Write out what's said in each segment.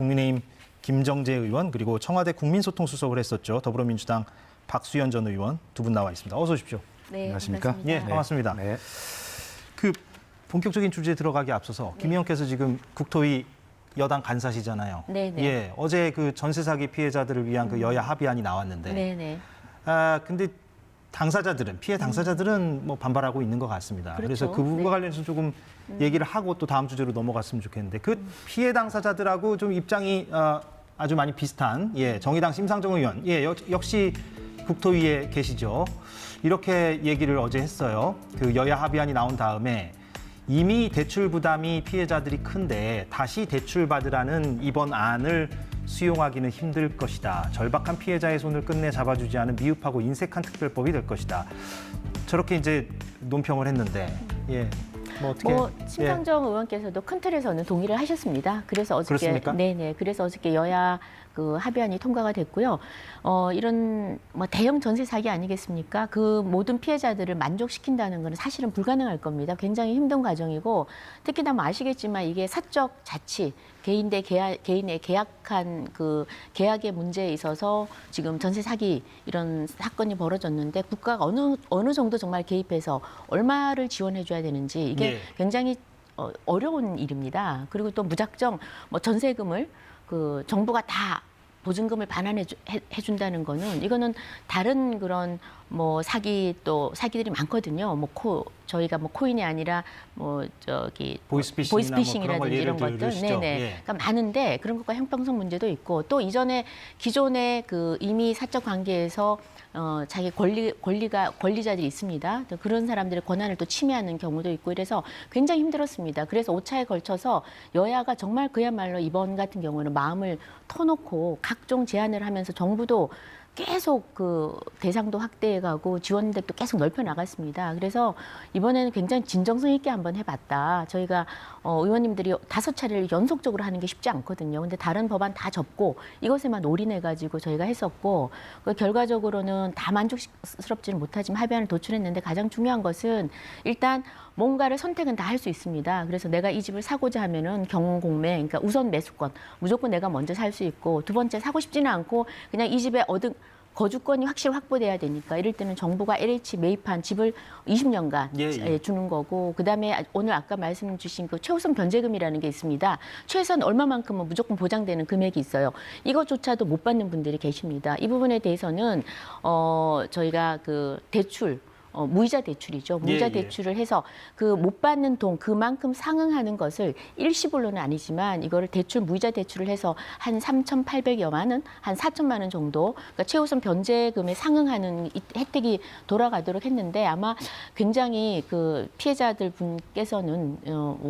국민의힘 김정재 의원 그리고 청와대 국민소통수석을 했었죠. 더불어민주당 박수현 전 의원 두 분 나와 있습니다. 어서 오십시오. 네, 안녕하십니까? 반갑습니다. 예, 반갑습니다. 네. 그 본격적인 주제에 들어가기 앞서서 김 의원께서 지금 국토위 여당 간사시잖아요. 네, 네. 예, 어제 그 전세 사기 피해자들을 위한 그 여야 합의안이 나왔는데, 네, 네. 근데 당사자들은 피해 당사자들은 뭐 반발하고 있는 것 같습니다. 그렇죠. 그래서 그 부분과 네. 관련해서 조금 얘기를 하고 또 다음 주제로 넘어갔으면 좋겠는데 그 피해 당사자들하고 좀 입장이 아주 많이 비슷한 정의당 심상정 의원 역시 국토위에 계시죠. 이렇게 얘기를 어제 했어요. 그 여야 합의안이 나온 다음에 이미 대출 부담이 피해자들이 큰데 다시 대출 받으라는 이번 안을 수용하기는 힘들 것이다. 절박한 피해자의 손을 끝내 잡아주지 않은 미흡하고 인색한 특별법이 될 것이다. 저렇게 이제 논평을 했는데, 뭐 어떻게? 심상정 의원께서도 큰 틀에서는 동의를 하셨습니다. 그래서 어저께, 그렇습니까? 네네. 그래서 어저께 여야 그 합의안이 통과가 됐고요. 이런 뭐 대형 전세 사기 아니겠습니까? 그 모든 피해자들을 만족시킨다는 것은 사실은 불가능할 겁니다. 굉장히 힘든 과정이고 특히나 뭐 아시겠지만 이게 사적 자치, 개인의 계약한 그 계약의 문제에 있어서 지금 전세 사기 이런 사건이 벌어졌는데 국가가 어느 정도 정말 개입해서 얼마를 지원해 줘야 되는지 이게 굉장히 어려운 일입니다. 그리고 또 무작정 뭐 전세금을 그 정부가 다 보증금을 반환해 준다는 거는 이거는 다른 그런 뭐 사기들이 많거든요. 저희가 뭐 코인이 아니라 뭐 저기 보이스피싱이라든지 이런 것들, 네네. 그러니까 많은데 그런 것과 형평성 문제도 있고 또 이전에 기존의 그 이미 사적 관계에서 자기 권리자들이 있습니다. 또 그런 사람들의 권한을 또 침해하는 경우도 있고 이래서 굉장히 힘들었습니다. 그래서 5차에 걸쳐서 여야가 정말 그야말로 이번 같은 경우는 마음을 터놓고 각종 제안을 하면서 정부도 계속 그 대상도 확대해가고 지원 대도 계속 넓혀 나갔습니다. 그래서 이번에는 굉장히 진정성 있게 한번 해봤다. 저희가 의원님들이 5차례를 연속적으로 하는 게 쉽지 않거든요. 근데 다른 법안 다 접고 이것에만 올인해가지고 저희가 했었고 결과적으로는 다 만족스럽지는 못하지만 합의안을 도출했는데 가장 중요한 것은 일단 뭔가를 선택은 다 할 수 있습니다. 그래서 내가 이 집을 사고자 하면은 경공매, 그러니까 우선 매수권, 무조건 내가 먼저 살 수 있고 두 번째 사고 싶지는 않고 그냥 이 집에 얻은 거주권이 확실히 확보돼야 되니까 이럴 때는 정부가 LH 매입한 집을 20년간 주는 거고 그다음에 오늘 아까 말씀 주신 그 최우선 변제금이라는 게 있습니다. 최소한 얼마만큼은 무조건 보장되는 금액이 있어요. 이것조차도 못 받는 분들이 계십니다. 이 부분에 대해서는 저희가 그 대출 무이자 대출이죠. 무이자 대출을 해서 그 못 받는 돈 그만큼 상응하는 것을 일시불로는 아니지만 이거를 무이자 대출을 해서 한 3,800여만 원, 한 4천만 원 정도 그러니까 최우선 변제금에 상응하는 혜택이 돌아가도록 했는데 아마 굉장히 그 피해자들 분께서는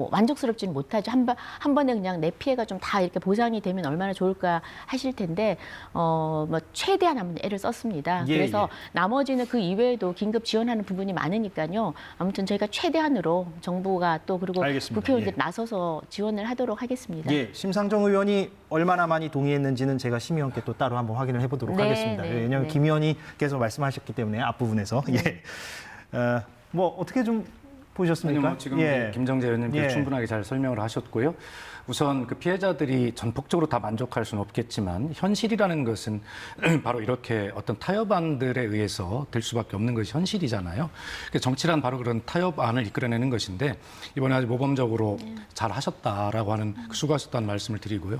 만족스럽지는 못하죠. 한 번에 그냥 내 피해가 좀 다 이렇게 보상이 되면 얼마나 좋을까 하실 텐데 뭐 최대한 한번 애를 썼습니다. 그래서 나머지는 그 이외에도 긴급 지원하는 부분이 많으니까요. 아무튼 저희가 최대한으로 정부가 또 그리고 국회의원들이 나서서 지원을 하도록 하겠습니다. 심상정 의원이 얼마나 많이 동의했는지는 제가 심 의원께 또 따로 한번 확인을 해보도록 하겠습니다. 왜냐하면 김 의원님께서 말씀하셨기 때문에 앞부분에서 뭐 어떻게 좀 보셨습니까? 지금 김정재 의원님께서 충분하게 잘 설명을 하셨고요. 우선 그 피해자들이 전폭적으로 다 만족할 수는 없겠지만 현실이라는 것은 바로 이렇게 어떤 타협안들에 의해서 될 수밖에 없는 것이 현실이잖아요. 정치란 바로 그런 타협안을 이끌어내는 것인데 이번에 아주 모범적으로 잘 하셨다라고 하는 수고하셨다는 말씀을 드리고요.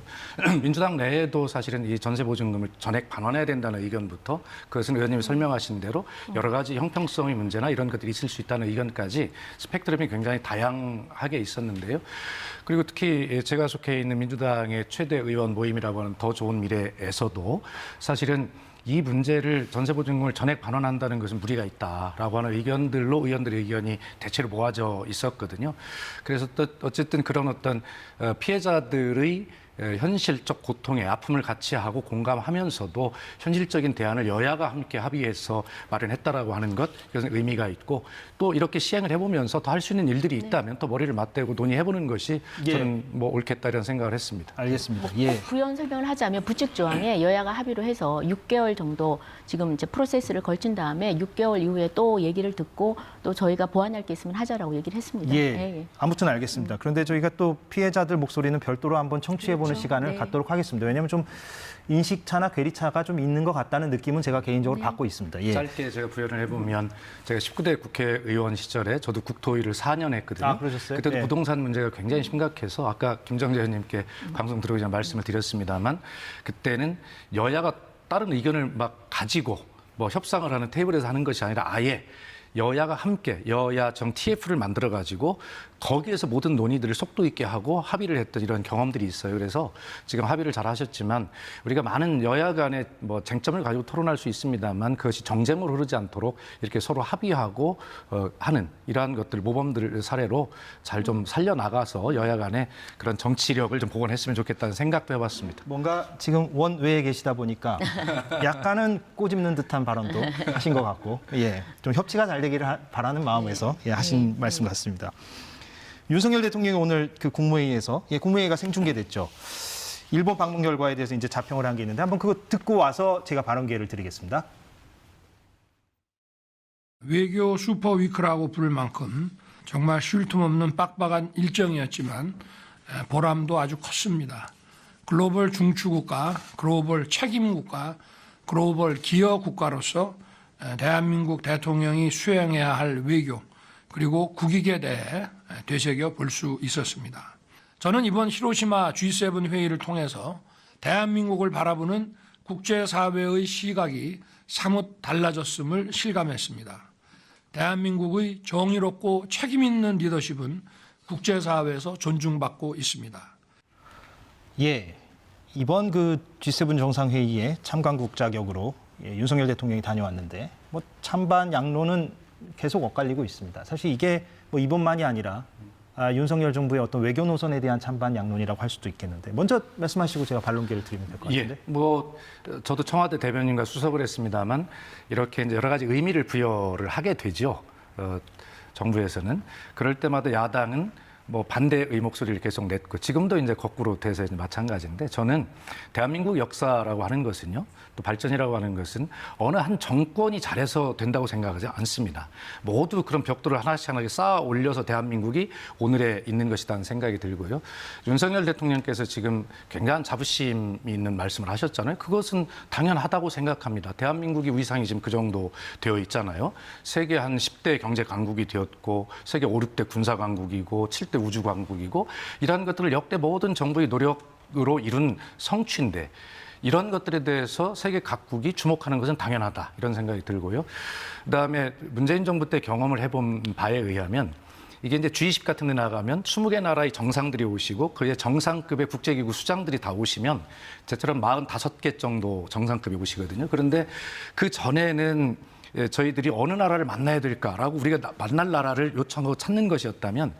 민주당 내에도 사실은 이 전세보증금을 전액 반환해야 된다는 의견부터 그것은 의원님이 설명하신 대로 여러 가지 형평성의 문제나 이런 것들이 있을 수 있다는 의견까지 스펙트럼이 굉장히 다양하게 있었는데요. 그리고 특히 제가 속해 있는 민주당의 최대 의원 모임이라고 하는 더 좋은 미래에서도 사실은 이 문제를 전세보증금을 전액 반환한다는 것은 무리가 있다라고 하는 의견들로 의원들의 의견이 대체로 모아져 있었거든요. 그래서 또 어쨌든 그런 어떤 피해자들의 현실적 고통의 아픔을 같이 하고 공감하면서도 현실적인 대안을 여야가 함께 합의해서 마련했다라고 하는 것, 이것은 의미가 있고 또 이렇게 시행을 해보면서 더 할 수 있는 일들이 있다면 또 머리를 맞대고 논의해보는 것이 저는 뭐 옳겠다 이런 생각을 했습니다. 알겠습니다. 부연 설명을 하자면 부칙 조항에 여야가 합의로 해서 6개월 정도 지금 이제 프로세스를 걸친 다음에 6개월 이후에 또 얘기를 듣고 또 저희가 보완할 게 있으면 하자라고 얘기를 했습니다. 아무튼 알겠습니다. 그런데 저희가 또 피해자들 목소리는 별도로 한번 청취해보는 살펴보는 시간을 네. 갖도록 하겠습니다. 왜냐하면 좀 인식차나 괴리차가 좀 있는 것 같다는 느낌은 제가 개인적으로 받고 있습니다. 예. 짧게 제가 부연을 해보면 제가 19대 국회의원 시절에 저도 국토위를 4년 했거든요. 아, 그러셨어요? 그때도 예. 부동산 문제가 굉장히 심각해서 아까 김정재 의원님께 방송 들어오기 전에 말씀을 드렸습니다만 그때는 여야가 다른 의견을 막 가지고 뭐 협상을 하는 테이블에서 하는 것이 아니라 아예 여야가 함께 여야 정 TF를 만들어 가지고 거기에서 모든 논의들을 속도 있게 하고 합의를 했던 이런 경험들이 있어요. 그래서 지금 합의를 잘 하셨지만 우리가 많은 여야 간의 뭐 쟁점을 가지고 토론할 수 있습니다만 그것이 정쟁으로 흐르지 않도록 이렇게 서로 합의하고 하는 이러한 것들 모범들 사례로 잘 좀 살려나가서 여야 간의 그런 정치력을 좀 복원했으면 좋겠다는 생각도 해봤습니다. 뭔가 지금 원외에 계시다 보니까 약간은 꼬집는 듯한 발언도 하신 것 같고, 예, 좀 협치가 잘 되기를 바라는 마음에서 예, 하신 말씀 같습니다. 윤석열 대통령이 오늘 그 국무회의에서 국무회의가 생중계됐죠. 일본 방문 결과에 대해서 이제 자평을 한 게 있는데 한번 그거 듣고 와서 제가 발언 기회를 드리겠습니다. 외교 슈퍼위크라고 부를 만큼 정말 쉴 틈 없는 빡빡한 일정이었지만 보람도 아주 컸습니다. 글로벌 중추국가, 글로벌 책임국가, 글로벌 기여 국가로서 대한민국 대통령이 수행해야 할 외교 그리고 국익에 대해 되새겨 볼 수 있었습니다. 저는 이번 히로시마 G7 회의를 통해서 대한민국을 바라보는 국제사회의 시각이 사뭇 달라졌음을 실감했습니다. 대한민국의 정의롭고 책임 있는 리더십은 국제사회에서 존중받고 있습니다. 예, 이번 그 G7 정상회의에 참관국 자격으로 윤석열 대통령이 다녀왔는데 뭐 찬반 양론은 계속 엇갈리고 있습니다. 사실 이게 뭐 이번만이 아니라 윤석열 정부의 어떤 외교 노선에 대한 찬반 양론이라고 할 수도 있겠는데 먼저 말씀하시고 제가 반론 기회를 드리면 될 것 같은데. 예, 뭐 저도 청와대 대변인과 수석을 했습니다만 이렇게 이제 여러 가지 의미를 부여를 하게 되죠. 정부에서는 그럴 때마다 야당은 뭐 반대의 목소리를 계속 냈고 지금도 이제 거꾸로 돼서 이제 마찬가지인데 저는 대한민국 역사라고 하는 것은요 또 발전이라고 하는 것은 어느 한 정권이 잘해서 된다고 생각하지 않습니다. 모두 그런 벽돌을 하나씩 하나씩 쌓아 올려서 대한민국이 오늘에 있는 것이라는 생각이 들고요. 윤석열 대통령께서 지금 굉장한 자부심이 있는 말씀을 하셨잖아요. 그것은 당연하다고 생각합니다. 대한민국이 위상이 지금 그 정도 되어 있잖아요. 세계 한 10대 경제 강국이 되었고 세계 5, 6대 군사 강국이고 7대 우주 강국이고 이러한 것들을 역대 모든 정부의 노력으로 이룬 성취인데 이런 것들에 대해서 세계 각국이 주목하는 것은 당연하다 이런 생각이 들고요. 그다음에 문재인 정부 때 경험을 해본 바에 의하면 이게 이제 G20 같은 데 나가면 20개 나라의 정상들이 오시고 그의 정상급의 국제기구 수장들이 다 오시면 저처럼 45개 정도 정상급이 오시거든요. 그런데 그 전에는 저희들이 어느 나라를 만나야 될까라고 우리가 만날 나라를 요청하고 찾는 것이었다면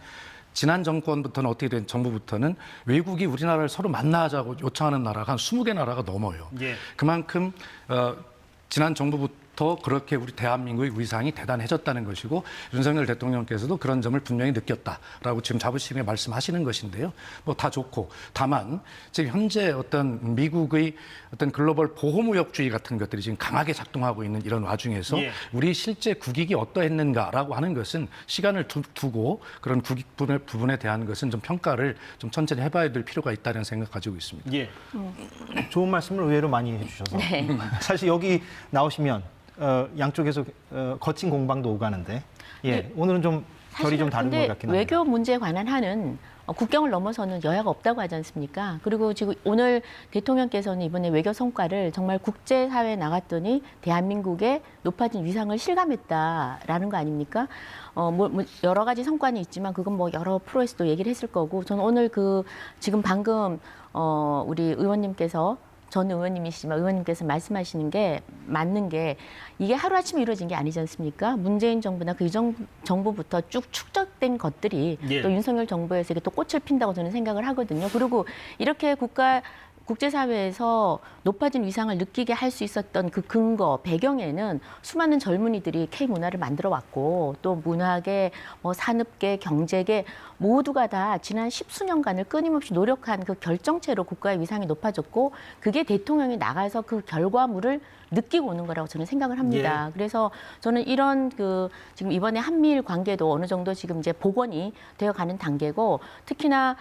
지난 정권부터는 어떻게 된 정부부터는 외국이 우리나라를 서로 만나자고 요청하는 나라가 한 20개 나라가 넘어요. 예. 그만큼 지난 정부부터 그렇게 우리 대한민국의 위상이 대단해졌다는 것이고 윤석열 대통령께서도 그런 점을 분명히 느꼈다라고 지금 자부심에 말씀하시는 것인데요. 뭐 다 좋고 다만 지금 현재 어떤 미국의 어떤 글로벌 보호무역주의 같은 것들이 지금 강하게 작동하고 있는 이런 와중에서 예. 우리 실제 국익이 어떠했는가라고 하는 것은 시간을 두고 그런 국익 부분에 대한 것은 좀 평가를 좀 천천히 해봐야 될 필요가 있다는 생각 가지고 있습니다. 예, 좋은 말씀을 의외로 많이 해주셔서 네. 사실 여기 나오시면 양쪽에서 거친 공방도 오가는데 예, 오늘은 좀 결이 좀 다른 것 근데 같긴 합니다. 외교 문제에 관한 한은 국경을 넘어서는 여야가 없다고 하지 않습니까? 그리고 지금 오늘 대통령께서는 이번에 외교 성과를 정말 국제사회에 나갔더니 대한민국의 높아진 위상을 실감했다라는 거 아닙니까? 뭐 여러 가지 성과는 있지만 그건 뭐 여러 프로에서도 얘기를 했을 거고 저는 오늘 지금 방금 우리 의원님께서 전 의원님이시지만 의원님께서 말씀하시는 게 맞는 게 이게 하루아침에 이루어진 게 아니지 않습니까? 문재인 정부나 그 이전 정부부터 쭉 축적된 것들이 예. 또 윤석열 정부에서 이게 또 꽃을 핀다고 저는 생각을 하거든요. 그리고 이렇게 국제사회에서 높아진 위상을 느끼게 할 수 있었던 그 근거, 배경에는 수많은 젊은이들이 K문화를 만들어 왔고 또 문화계, 뭐 산업계, 경제계 모두가 다 지난 10수년간을 끊임없이 노력한 그 결정체로 국가의 위상이 높아졌고 그게 대통령이 나가서 그 결과물을 느끼고 오는 거라고 저는 생각을 합니다. 예. 그래서 저는 이런 그 지금 이번에 한미일 관계도 어느 정도 지금 이제 복원이 되어가는 단계고 특히나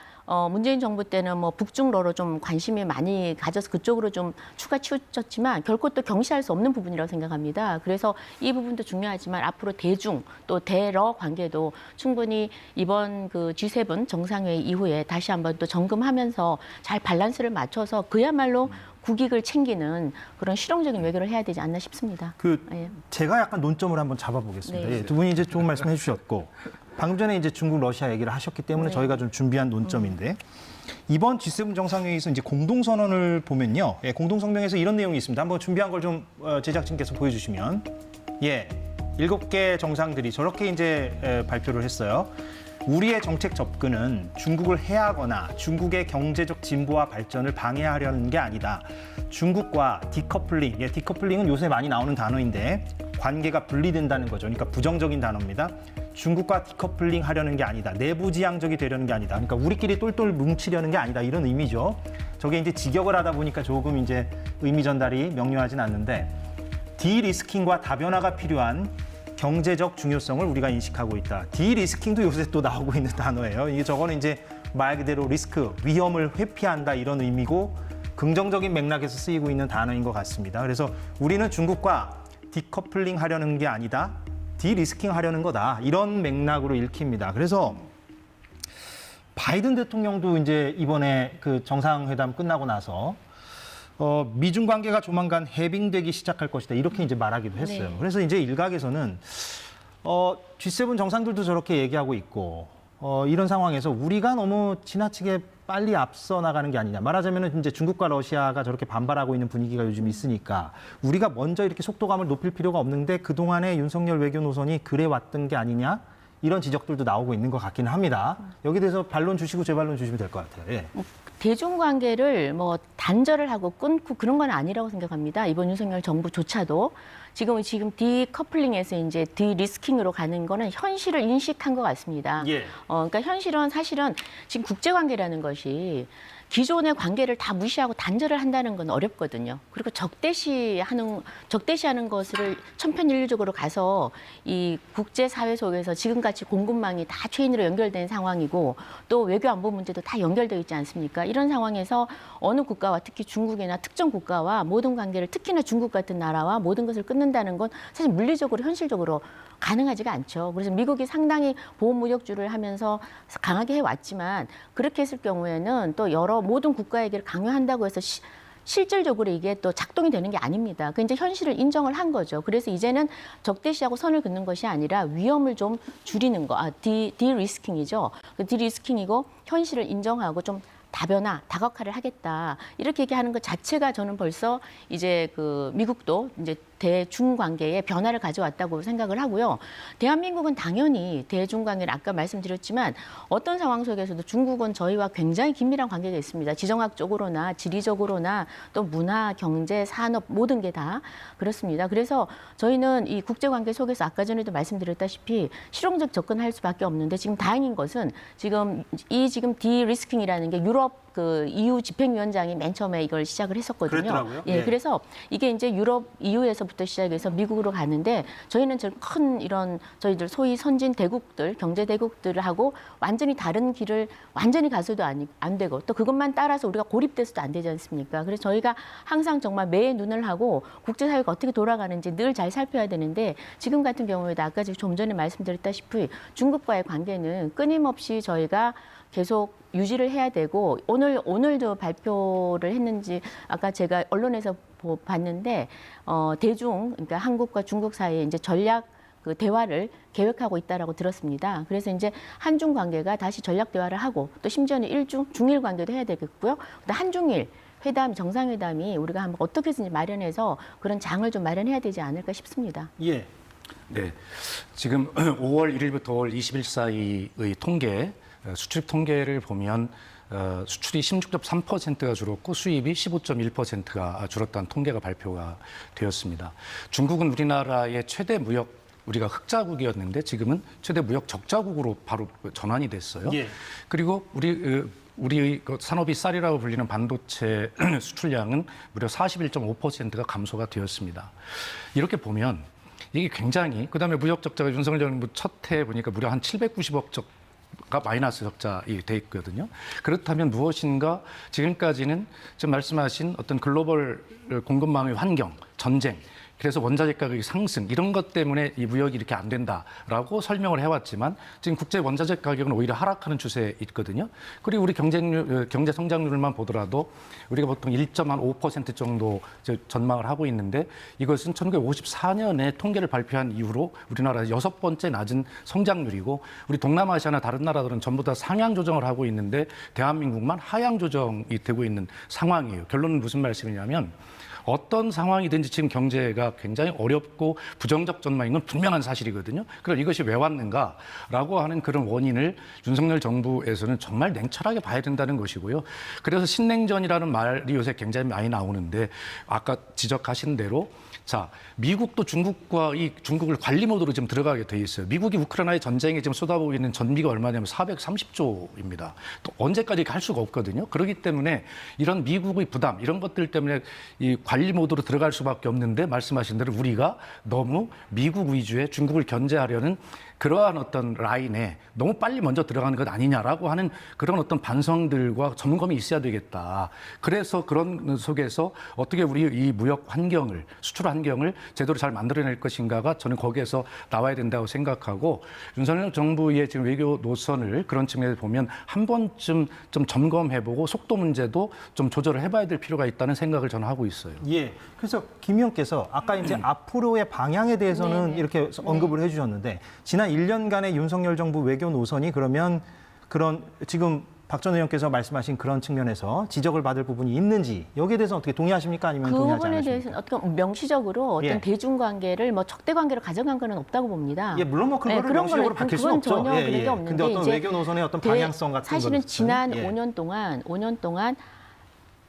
문재인 정부 때는 뭐 북중러로 좀 관심이 많이 가져서 그쪽으로 좀 추가 치우쳤지만 결코 또 경시할 수 없는 부분이라고 생각합니다. 그래서 이 부분도 중요하지만 앞으로 대중 또 대러 관계도 충분히 이번 그 G7 정상회의 이후에 다시 한번 또 점검하면서 잘 밸런스를 맞춰서 그야말로 국익을 챙기는 그런 실용적인 외교를 해야 되지 않나 싶습니다. 예. 제가 약간 논점을 한번 잡아보겠습니다. 네. 예, 두 분이 이제 좋은 말씀해 주셨고 방금 전에 이제 중국, 러시아 얘기를 하셨기 때문에 저희가 좀 준비한 논점인데 이번 G7 정상회의에서 이제 공동선언을 보면요, 예, 공동성명에서 이런 내용이 있습니다. 한번 준비한 걸 좀 제작진께서 보여주시면, 예, 7개 정상들이 저렇게 이제 발표를 했어요. 우리의 정책 접근은 중국을 해하거나 중국의 경제적 진보와 발전을 방해하려는 게 아니다. 중국과 디커플링, 예, 디커플링은 요새 많이 나오는 단어인데 관계가 분리된다는 거죠. 그러니까 부정적인 단어입니다. 중국과 디커플링 하려는 게 아니다. 내부지향적이 되려는 게 아니다. 그러니까 우리끼리 똘똘 뭉치려는 게 아니다. 이런 의미죠. 저게 이제 직역을 하다 보니까 조금 이제 의미 전달이 명료하진 않는데 디리스킹과 다변화가 필요한 경제적 중요성을 우리가 인식하고 있다. 디리스킹도 요새 또 나오고 있는 단어예요. 이게 저거는 이제 말 그대로 리스크, 위험을 회피한다 이런 의미고 긍정적인 맥락에서 쓰이고 있는 단어인 것 같습니다. 그래서 우리는 중국과 디커플링 하려는 게 아니다. 디리스킹 하려는 거다. 이런 맥락으로 읽힙니다. 그래서 바이든 대통령도 이제 이번에 그 정상회담 끝나고 나서 미중 관계가 조만간 해빙되기 시작할 것이다. 이렇게 이제 말하기도 했어요. 네. 그래서 이제 일각에서는 G7 정상들도 저렇게 얘기하고 있고 이런 상황에서 우리가 너무 지나치게 빨리 앞서 나가는 게 아니냐. 말하자면 이제 중국과 러시아가 저렇게 반발하고 있는 분위기가 요즘 있으니까 우리가 먼저 이렇게 속도감을 높일 필요가 없는데 그동안에 윤석열 외교 노선이 그래 왔던 게 아니냐. 이런 지적들도 나오고 있는 것 같기는 합니다. 여기에 대해서 반론 주시고 재반론 주시면 될 것 같아요. 예. 대중관계를 뭐 단절을 하고 끊고 그런 건 아니라고 생각합니다. 이번 윤석열 정부조차도 지금 디커플링에서 이제 디리스킹으로 가는 거는 현실을 인식한 것 같습니다. 예. 그러니까 현실은 사실은 지금 국제관계라는 것이 기존의 관계를 다 무시하고 단절을 한다는 건 어렵거든요. 그리고 적대시하는 것을 천편일률적으로 가서 이 국제사회 속에서 지금같이 공급망이 다 체인으로 연결된 상황이고 또 외교 안보 문제도 다 연결되어 있지 않습니까? 이런 상황에서 어느 국가와 특히 중국이나 특정 국가와 모든 관계를 특히나 중국 같은 나라와 모든 것을 끊는다는 건 사실 물리적으로 현실적으로 가능하지가 않죠. 그래서 미국이 상당히 보호무역주를 하면서 강하게 해왔지만 그렇게 했을 경우에는 또 여러 모든 국가에게 강요한다고 해서 실질적으로 이게 또 작동이 되는 게 아닙니다. 그 이제 현실을 인정을 한 거죠. 그래서 이제는 적대시하고 선을 긋는 것이 아니라 위험을 좀 줄이는 거, 디리스킹이죠. 디리스킹이고 현실을 인정하고 좀 다변화, 다각화를 하겠다. 이렇게 얘기하는 것 자체가 저는 벌써 이제 그 미국도 이제 대중 관계에 변화를 가져왔다고 생각을 하고요. 대한민국은 당연히 대중 관계를 아까 말씀드렸지만 어떤 상황 속에서도 중국은 저희와 굉장히 긴밀한 관계가 있습니다. 지정학적으로나 지리적으로나 또 문화, 경제, 산업 모든 게 다 그렇습니다. 그래서 저희는 이 국제 관계 속에서 아까 전에도 말씀드렸다시피 실용적 접근할 수밖에 없는데 지금 다행인 것은 지금 디리스킹이라는 게 유럽 그 EU 집행위원장이 맨 처음에 이걸 시작을 했었거든요. 그랬더라고요. 예, 네. 그래서 이게 이제 유럽 EU에서부터 시작해서 미국으로 가는데 저희는 큰 이런 저희들 소위 선진 대국들, 경제 대국들하고 완전히 다른 길을 완전히 가서도 안 되고 또 그것만 따라서 우리가 고립돼서도 안 되지 않습니까? 그래서 저희가 항상 정말 매의 눈을 하고 국제사회가 어떻게 돌아가는지 늘 잘 살펴야 되는데 지금 같은 경우에도 아까 좀 전에 말씀드렸다시피 중국과의 관계는 끊임없이 저희가 계속 유지를 해야 되고 오늘도 발표를 했는지 아까 제가 언론에서 봤는데 그러니까 한국과 중국 사이에 이제 전략 그 대화를 계획하고 있다라고 들었습니다. 그래서 이제 한중 관계가 다시 전략 대화를 하고 또 심지어는 중일 관계도 해야 되겠고요. 한중일 회담, 정상회담이 우리가 한번 어떻게 해서 마련해서 그런 장을 좀 마련해야 되지 않을까 싶습니다. 예. 네, 지금 5월 1일부터 5월 20일 사이의 통계, 수출 통계를 보면 수출이 16.3%가 줄었고 수입이 15.1%가 줄었다는 통계가 발표가 되었습니다. 중국은 우리나라의 최대 무역 우리가 흑자국이었는데 지금은 최대 무역 적자국으로 바로 전환이 됐어요. 예. 그리고 우리 그 산업이 쌀이라고 불리는 반도체 수출량은 무려 41.5%가 감소가 되었습니다. 이렇게 보면 이게 굉장히 그다음에 무역 적자가 윤석열 정부 첫 해 보니까 무려 한 790억 가 마이너스 적자이 돼 있거든요. 그렇다면 무엇인가 지금까지는 지금 말씀하신 어떤 글로벌 공급망의 환경, 전쟁, 그래서 원자재 가격이 상승 이런 것 때문에 이 무역이 이렇게 안 된다라고 설명을 해왔지만 지금 국제 원자재 가격은 오히려 하락하는 추세에 있거든요. 그리고 우리 경제 성장률만 보더라도 우리가 보통 1.5% 정도 전망을 하고 있는데 이것은 1954년에 통계를 발표한 이후로 우리나라 6번째 낮은 성장률이고 우리 동남아시아나 다른 나라들은 전부 다 상향 조정을 하고 있는데 대한민국만 하향 조정이 되고 있는 상황이에요. 결론은 무슨 말씀이냐면 어떤 상황이든지 지금 경제가 굉장히 어렵고 부정적 전망인 건 분명한 사실이거든요. 그럼 이것이 왜 왔는가라고 하는 그런 원인을 윤석열 정부에서는 정말 냉철하게 봐야 된다는 것이고요. 그래서 신냉전이라는 말이 요새 굉장히 많이 나오는데 아까 지적하신 대로 자, 미국도 중국을 관리 모드로 지금 들어가게 돼 있어요. 미국이 우크라이나의 전쟁에 지금 쏟아부고 있는 전비가 얼마냐면 430조입니다. 또 언제까지 할 수가 없거든요. 그렇기 때문에 이런 미국의 부담, 이런 것들 때문에 이 관리 모드로 들어갈 수밖에 없는데 말씀하신 대로 우리가 너무 미국 위주의 중국을 견제하려는 그러한 어떤 라인에 너무 빨리 먼저 들어가는 것 아니냐라고 하는 그런 어떤 반성들과 점검이 있어야 되겠다. 그래서 그런 속에서 어떻게 우리 이 무역 환경을, 수출 환경을 제대로 잘 만들어낼 것인가가 저는 거기에서 나와야 된다고 생각하고 윤석열 정부의 지금 외교 노선을 그런 측면에서 보면 한 번쯤 좀 점검해보고 속도 문제도 좀 조절을 해봐야 될 필요가 있다는 생각을 저는 하고 있어요. 예. 그래서 김 의원께서 아까 이제 앞으로의 방향에 대해서는 이렇게 언급을 해주셨는데 지난 1년간의 윤석열 정부 외교 노선이 그러면 그런 지금 박 전 의원께서 말씀하신 그런 측면에서 지적을 받을 부분이 있는지 여기에 대해서 어떻게 동의하십니까? 아니면 그 동의하지 부분에 않으십니까? 대해서는 어떤 명시적으로 어떤 예. 대중관계를 뭐 적대 관계로 가져간 건 없다고 봅니다. 예, 물론 뭐 그거를 그런 명시적으로 거는 밝힐 수는 없죠. 전혀 그런 게 없는데 근데 어떤 이제 외교 노선의 어떤 방향성 같은 사실은 것은, 지난 예. 5년 동안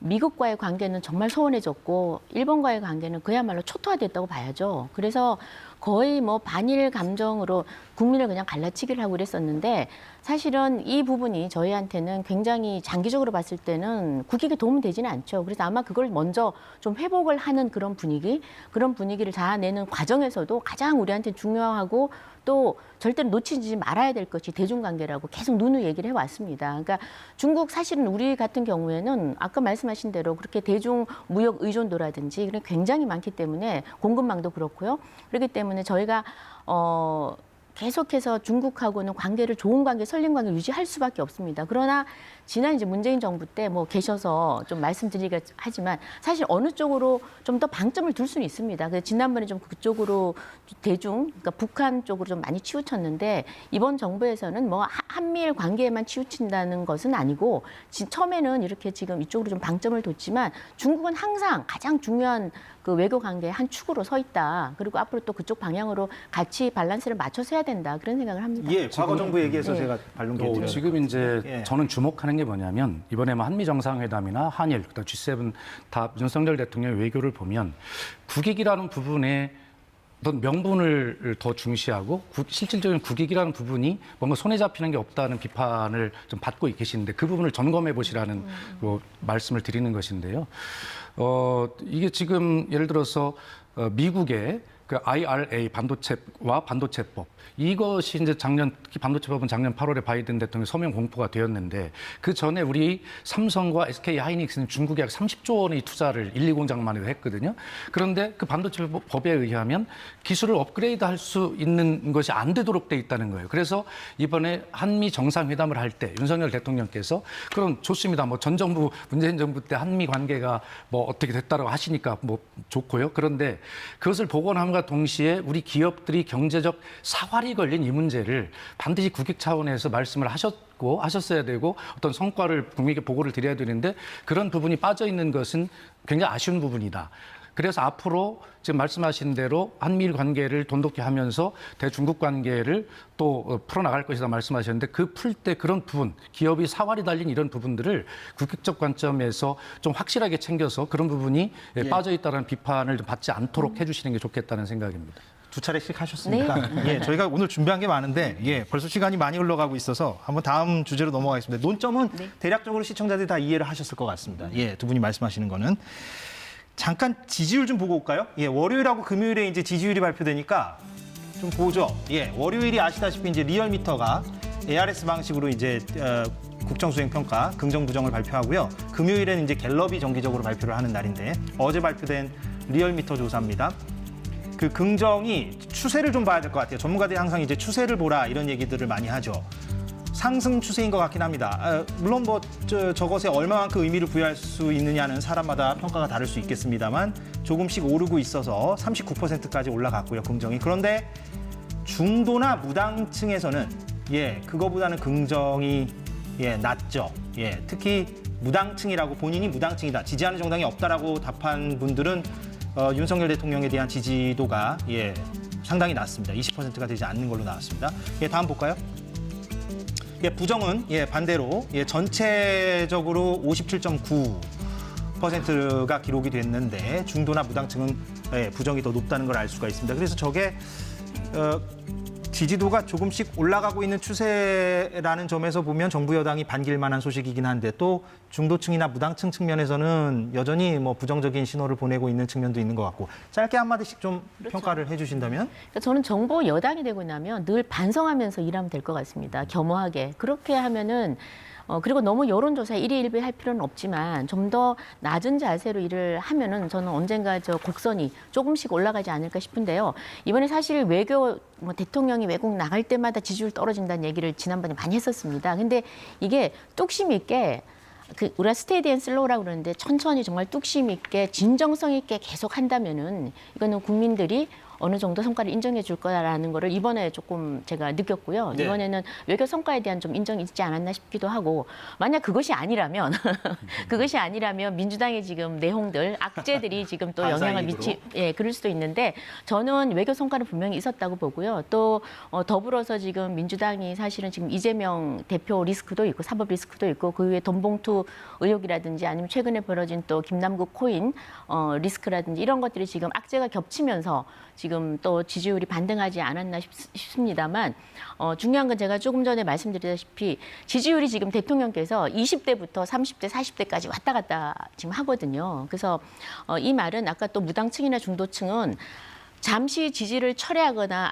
미국과의 관계는 정말 소원해졌고 일본과의 관계는 그야말로 초토화됐다고 봐야죠. 그래서 거의 뭐 반일 감정으로 국민을 그냥 갈라치기를 하고 그랬었는데 사실은 이 부분이 저희한테는 굉장히 장기적으로 봤을 때는 국익에 도움이 되지는 않죠. 그래서 아마 그걸 먼저 좀 회복을 하는 그런 분위기를 자아내는 과정에서도 가장 우리한테 중요하고 또 절대로 놓치지 말아야 될 것이 대중관계라고 계속 누누이 얘기를 해왔습니다. 그러니까 중국 사실은 우리 같은 경우에는 아까 말씀하신 대로 그렇게 대중 무역 의존도라든지 그런 굉장히 많기 때문에 공급망도 그렇고요. 그렇기 때문에 저희가 계속해서 중국하고는 좋은 관계, 설린 관계 유지할 수밖에 없습니다. 그러나 지난 이제 문재인 정부 때 뭐 계셔서 좀 말씀드리긴 하지만 사실 어느 쪽으로 좀 더 방점을 둘 수는 있습니다. 그래서 지난번에 좀 그쪽으로 그러니까 북한 쪽으로 좀 많이 치우쳤는데 이번 정부에서는 뭐 한미일 관계에만 치우친다는 것은 아니고 처음에는 이렇게 지금 이쪽으로 좀 방점을 뒀지만 중국은 항상 가장 중요한 그 외교 관계의 한 축으로 서 있다. 그리고 앞으로 또 그쪽 방향으로 같이 밸런스를 맞춰서 해야 된다. 그런 생각을 합니다. 예, 과거 정부 얘기해서 예. 제가 반론드렸죠. 지금 이제 예. 저는 주목하는 게 뭐냐면 이번에 뭐 한미 정상회담이나 한일, 그다음 G7 다 윤석열 대통령의 외교를 보면 국익이라는 부분에 어떤 명분을 더 중시하고 실질적인 국익이라는 부분이 뭔가 손에 잡히는 게 없다는 비판을 좀 받고 계시는데 그 부분을 점검해 보시라는 말씀을 드리는 것인데요. 이게 지금 예를 들어서 미국의 그 IRA 반도체와 반도체법 이것이 이제 특히 반도체법은 작년 8월에 바이든 대통령 서명 공포가 되었는데 그 전에 우리 삼성과 SK 하이닉스는 중국에 약 30조 원의 투자를 1, 2공장만 했거든요. 그런데 그 반도체법에 의하면 기술을 업그레이드할 수 있는 것이 안 되도록 돼 있다는 거예요. 그래서 이번에 한미 정상회담을 할 때 윤석열 대통령께서 그럼 좋습니다. 뭐 전 정부 문재인 정부 때 한미 관계가 뭐 어떻게 됐다고 하시니까 뭐 좋고요. 그런데 그것을 복원함과 동시에 우리 기업들이 경제적 사활이 걸린 이 문제를 반드시 국익 차원에서 말씀을 하셨어야 되고 어떤 성과를 국민에게 보고를 드려야 되는데 그런 부분이 빠져 있는 것은 굉장히 아쉬운 부분이다. 그래서 앞으로 지금 말씀하신 대로 한미일 관계를 돈독히 하면서 대중국 관계를 또 풀어나갈 것이다 말씀하셨는데 그 풀 때 그런 부분, 기업이 사활이 달린 이런 부분들을 국익적 관점에서 좀 확실하게 챙겨서 그런 부분이 빠져 있다는 비판을 좀 받지 않도록 해주시는 게 좋겠다는 생각입니다. 두 차례씩 하셨으니까 예, 저희가 오늘 준비한 게 많은데 예, 벌써 시간이 많이 흘러가고 있어서 한번 다음 주제로 넘어가겠습니다. 논점은 대략적으로 시청자들이 다 이해를 하셨을 것 같습니다. 예, 두 분이 말씀하시는 거는 잠깐 지지율 좀 보고 올까요? 예, 월요일하고 금요일에 이제 지지율이 발표되니까 좀 보죠. 예, 월요일이 아시다시피 이제 리얼미터가 ARS 방식으로 이제 국정수행평가 긍정 부정을 발표하고요. 금요일에는 이제 갤럽이 정기적으로 발표를 하는 날인데 어제 발표된 리얼미터 조사입니다. 그 긍정이 추세를 좀 봐야 될 것 같아요. 전문가들이 항상 이제 추세를 보라 이런 얘기들을 많이 하죠. 상승 추세인 것 같긴 합니다. 물론 뭐 저것에 얼마만큼 의미를 부여할 수 있느냐는 사람마다 평가가 다를 수 있겠습니다만 조금씩 오르고 있어서 39%까지 올라갔고요. 긍정이. 그런데 중도나 무당층에서는 예, 그거보다는 긍정이 예, 낮죠. 예, 특히 무당층이라고 본인이 무당층이다. 지지하는 정당이 없다라고 답한 분들은 윤석열 대통령에 대한 지지도가 예, 상당히 낮습니다. 20%가 되지 않는 걸로 나왔습니다. 예, 다음 볼까요? 예, 부정은 예, 반대로 예, 전체적으로 57.9%가 기록이 됐는데 중도나 무당층은 예, 부정이 더 높다는 걸 알 수가 있습니다. 그래서 저게 지지도가 조금씩 올라가고 있는 추세라는 점에서 보면 정부 여당이 반길 만한 소식이긴 한데 또 중도층이나 무당층 측면에서는 여전히 뭐 부정적인 신호를 보내고 있는 측면도 있는 것 같고 짧게 한마디씩 좀 그렇죠. 평가를 해주신다면? 그러니까 저는 정부 여당이 되고 나면 늘 반성하면서 일하면 될 것 같습니다. 겸허하게. 그렇게 하면은 그리고 너무 여론조사에 일희일비할 필요는 없지만 좀 더 낮은 자세로 일을 하면은 저는 언젠가 저 곡선이 조금씩 올라가지 않을까 싶은데요. 이번에 사실 대통령이 외국 나갈 때마다 지지율 떨어진다는 얘기를 지난번에 많이 했었습니다. 근데 이게 뚝심 있게 우리가 스테디 앤 슬로우라고 그러는데 천천히 정말 뚝심 있게 진정성 있게 계속 한다면은 이거는 국민들이 어느 정도 성과를 인정해 줄 거라는 거를 이번에 조금 제가 느꼈고요. 네. 이번에는 외교 성과에 대한 좀 인정이 있지 않았나 싶기도 하고 만약 그것이 아니라면 민주당의 지금 내홍들 악재들이 지금 또 영향을 그럴 수도 있는데 저는 외교 성과는 분명히 있었다고 보고요. 또 더불어서 지금 민주당이 사실은 지금 이재명 대표 리스크도 있고 사법 리스크도 있고 그 위에 돈봉투 의혹이라든지 아니면 최근에 벌어진 또 김남국 코인 리스크라든지 이런 것들이 지금 악재가 겹치면서 지금 또 지지율이 반등하지 않았나 싶습니다만 중요한 건 제가 조금 전에 말씀드렸다시피 지지율이 지금 대통령께서 20대부터 30대, 40대까지 왔다 갔다 지금 하거든요. 그래서 이 말은 아까 또 무당층이나 중도층은 잠시 지지를 철회하거나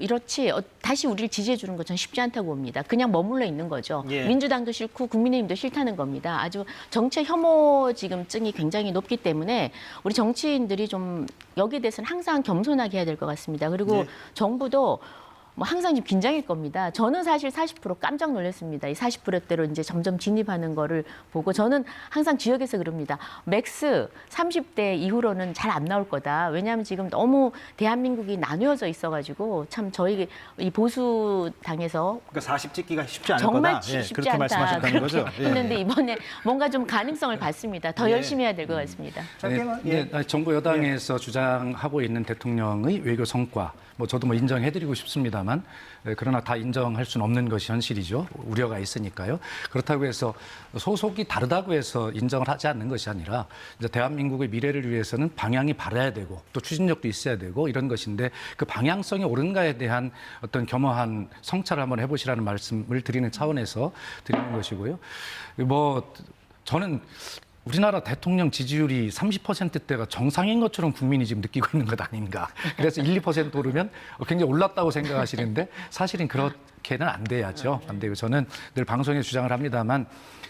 이렇지 다시 우리를 지지해 주는 건 전 쉽지 않다고 봅니다. 그냥 머물러 있는 거죠. 예. 민주당도 싫고 국민의힘도 싫다는 겁니다. 아주 정책 혐오 지금증이 굉장히 높기 때문에 우리 정치인들이 좀 여기에 대해서는 항상 겸손하게 해야 될 것 같습니다. 그리고 예. 정부도 뭐 항상 지금 긴장일 겁니다. 저는 사실 40% 깜짝 놀랐습니다. 이 40%대로 이제 점점 진입하는 거를 보고 저는 항상 지역에서 그럽니다. 맥스 30대 이후로는 잘 안 나올 거다. 왜냐하면 지금 너무 대한민국이 나뉘어져 있어가지고 참 저희 이 보수 당에서 그러니까 40 찍기가 쉽지 않을 정말 거다. 예, 쉽지 그렇게 않다. 말씀하셨다는 거죠. 예. 했는데 이번에 뭔가 좀 가능성을 봤습니다. 더 예. 열심히 해야 될 것 같습니다. 짧게만. 정부 여당에서 주장하고 있는 대통령의 외교 성과, 저도 인정해드리고 싶습니다만 그러나 다 인정할 수는 없는 것이 현실이죠. 우려가 있으니까요. 그렇다고 해서 소속이 다르다고 해서 인정을 하지 않는 것이 아니라 이제 대한민국의 미래를 위해서는 방향이 바라야 되고 또 추진력도 있어야 되고 이런 것인데 그 방향성이 옳은가에 대한 어떤 겸허한 성찰을 한번 해보시라는 말씀을 드리는 차원에서 드리는 것이고요. 저는 우리나라 대통령 지지율이 30%대가 정상인 것처럼 국민이 지금 느끼고 있는 것 아닌가. 그래서 1, 2% 오르면 굉장히 올랐다고 생각하시는데 사실은 그렇게는 안 돼야죠. 안 되고 저는 늘 방송에 주장을 합니다만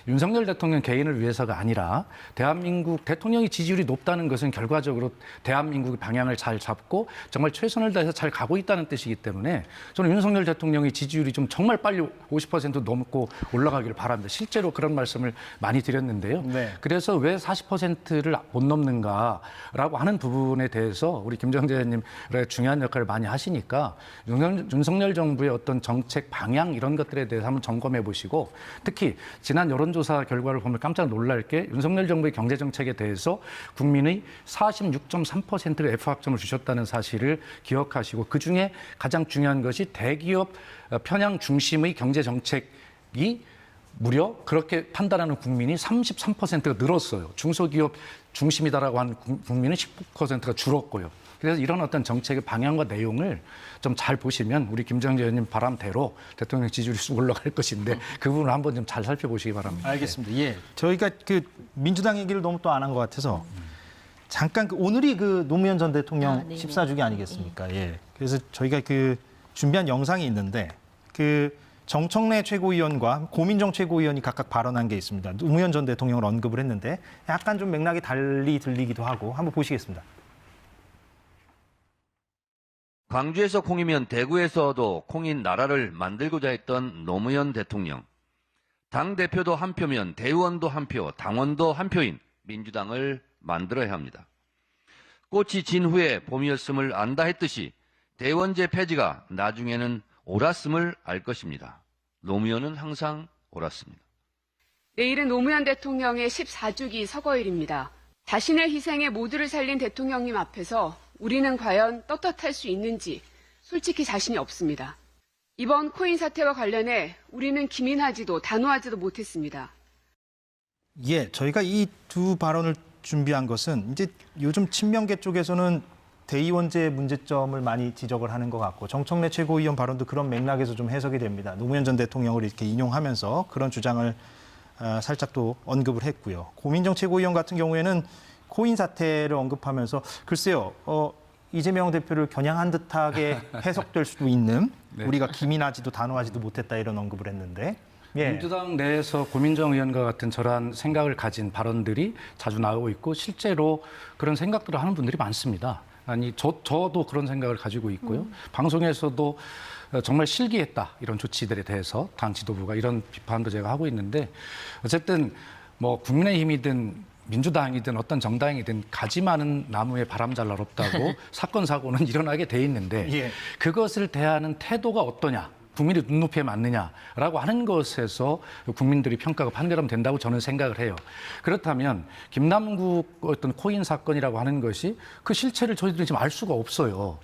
윤석열 대통령 개인을 위해서가 아니라 대한민국 대통령의 지지율이 높다는 것은 결과적으로 대한민국의 방향을 잘 잡고 정말 최선을 다해서 잘 가고 있다는 뜻이기 때문에 저는 윤석열 대통령의 지지율이 좀 정말 빨리 50% 넘고 올라가기를 바랍니다. 실제로 그런 말씀을 많이 드렸는데요. 네. 그래서 왜 40%를 못 넘는가라고 하는 부분에 대해서 우리 김정재 의원님 중요한 역할을 많이 하시니까 윤석열 정부의 어떤 정책 방향 이런 것들에 대해서 한번 점검해 보시고 특히 지난 여론조사 결과를 보면 깜짝 놀랄 게 윤석열 정부의 경제정책에 대해서 국민의 46.3%가 F학점을 주셨다는 사실을 기억하시고 그중에 가장 중요한 것이 대기업 편향 중심의 경제정책이 무려 그렇게 판단하는 국민이 33%가 늘었어요. 중소기업 중심이다라고 한 국민은 19%가 줄었고요. 그래서 이런 어떤 정책의 방향과 내용을 좀 잘 보시면 우리 김정재 의원님 바람대로 대통령 지지율이 쑥 올라갈 것인데 그 부분을 한번 좀 잘 살펴보시기 바랍니다. 알겠습니다. 예. 저희가 그 민주당 얘기를 너무 또 안 한 것 같아서 잠깐 오늘이 그 노무현 전 대통령 네네. 14주기 아니겠습니까? 예. 그래서 저희가 그 준비한 영상이 있는데 그 정청래 최고위원과 고민정 최고위원이 각각 발언한 게 있습니다. 노무현 전 대통령을 언급을 했는데 약간 좀 맥락이 달리 들리기도 하고 한번 보시겠습니다. 광주에서 콩이면 대구에서도 콩인 나라를 만들고자 했던 노무현 대통령. 당대표도 한 표면 대의원도 한 표, 당원도 한 표인 민주당을 만들어야 합니다. 꽃이 진 후에 봄이었음을 안다 했듯이 대의원제 폐지가 나중에는 옳았음을 알 것입니다. 노무현은 항상 옳았습니다. 내일은 노무현 대통령의 14주기 서거일입니다. 자신의 희생에 모두를 살린 대통령님 앞에서 우리는 과연 떳떳할 수 있는지 솔직히 자신이 없습니다. 이번 코인 사태와 관련해 우리는 기민하지도 단호하지도 못했습니다. 예, 저희가 이 두 발언을 준비한 것은 이제 요즘 친명계 쪽에서는 대의원제 문제점을 많이 지적을 하는 것 같고 정청래 최고위원 발언도 그런 맥락에서 좀 해석이 됩니다. 노무현 전 대통령을 이렇게 인용하면서 그런 주장을 살짝 또 언급을 했고요. 고민정 최고위원 같은 경우에는 코인 사태를 언급하면서 글쎄요, 이재명 대표를 겨냥한 듯하게 해석될 수도 있는 네. 우리가 기민하지도 단호하지도 못했다 이런 언급을 했는데 예. 민주당 내에서 고민정 의원과 같은 저러한 생각을 가진 발언들이 자주 나오고 있고 실제로 그런 생각들을 하는 분들이 많습니다. 아니 저도 그런 생각을 가지고 있고요. 방송에서도 정말 실기했다 이런 조치들에 대해서 당 지도부가 이런 비판도 제가 하고 있는데 어쨌든 뭐 국민의힘이든 민주당이든 어떤 정당이든 가지 많은 나무에 바람 잘 날 없다고 사건 사고는 일어나게 돼 있는데 예. 그것을 대하는 태도가 어떠냐 국민의 눈높이에 맞느냐라고 하는 것에서 국민들이 평가가 판별하면 된다고 저는 생각을 해요. 그렇다면 김남국 어떤 코인 사건이라고 하는 것이 그 실체를 저희들이 지금 알 수가 없어요.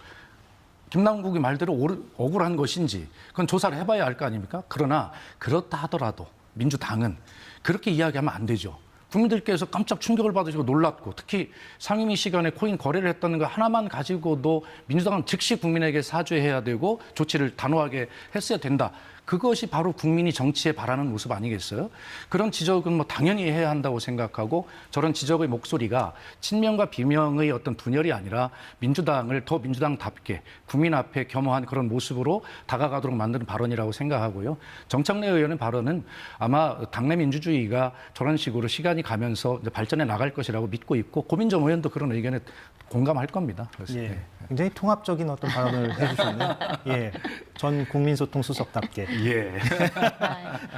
김남국이 말대로 억울한 것인지 그건 조사를 해봐야 할 거 아닙니까? 그러나 그렇다 하더라도 민주당은 그렇게 이야기하면 안 되죠. 국민들께서 깜짝 충격을 받으시고 놀랐고 특히 상임위 시간에 코인 거래를 했다는 거 하나만 가지고도 민주당은 즉시 국민에게 사죄해야 되고 조치를 단호하게 했어야 된다. 그것이 바로 국민이 정치에 바라는 모습 아니겠어요? 그런 지적은 뭐 당연히 해야 한다고 생각하고 저런 지적의 목소리가 친명과 비명의 어떤 분열이 아니라 민주당을 더 민주당답게 국민 앞에 겸허한 그런 모습으로 다가가도록 만드는 발언이라고 생각하고요. 정청래 의원의 발언은 아마 당내 민주주의가 저런 식으로 시간이 가면서 이제 발전해 나갈 것이라고 믿고 있고 고민정 의원도 그런 의견에 공감할 겁니다. 그래서, 예. 네. 굉장히 통합적인 어떤 발언을 해주셨네요. 예. 전 국민소통 수석답게. 예.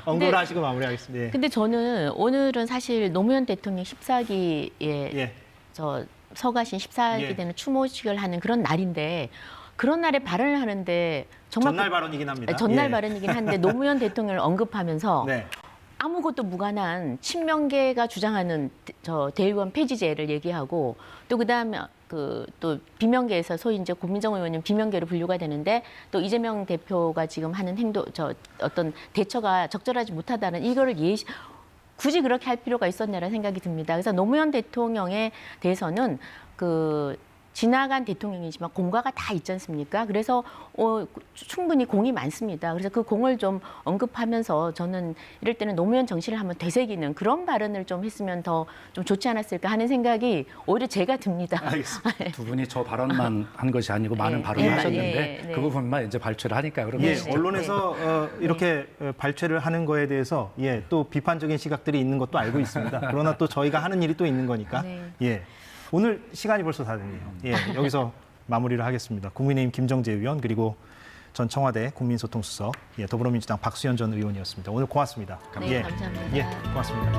언급을 근데- 하시고 마무리하겠습니다. 예. 근데 저는 오늘은 사실 노무현 대통령 14기에 예. 저 서가신 14기 예. 되는 추모식을 하는 그런 날인데 그런 날에 발언을 하는데 정말 전날 발언이긴 합니다. 전날 예. 발언이긴 한데 노무현 대통령을 언급하면서 네. 아무것도 무관한 친명계가 주장하는 저 대의원 폐지제를 얘기하고 또 그다음에 또 비명계에서 소위 이제 고민정 의원님 비명계로 분류가 되는데 또 이재명 대표가 지금 하는 행동 어떤 대처가 적절하지 못하다는 이거를 굳이 그렇게 할 필요가 있었냐라는 생각이 듭니다. 그래서 노무현 대통령에 대해서는 지나간 대통령이지만 공과가 다 있지 않습니까? 그래서 충분히 공이 많습니다. 그래서 그 공을 좀 언급하면서 저는 이럴 때는 노무현 정신을 한번 되새기는 그런 발언을 좀 했으면 더 좀 좋지 않았을까 하는 생각이 오히려 제가 듭니다. 알겠습니다. 두 분이 저 발언만 한 것이 아니고 많은 예, 발언을 예, 하셨는데 예, 네. 그 부분만 이제 발췌를 하니까요. 그럼 예, 네. 언론에서 이렇게 발췌를 하는 거에 대해서 또 비판적인 시각들이 있는 것도 알고 있습니다. 그러나 또 저희가 하는 일이 또 있는 거니까. 네. 예. 오늘 시간이 벌써 다 됐네요. 예, 여기서 마무리를 하겠습니다. 국민의힘 김정재 의원 그리고 전 청와대 국민소통수석, 더불어민주당 박수현 전 의원이었습니다. 오늘 고맙습니다. 네, 감사합니다. 예, 고맙습니다.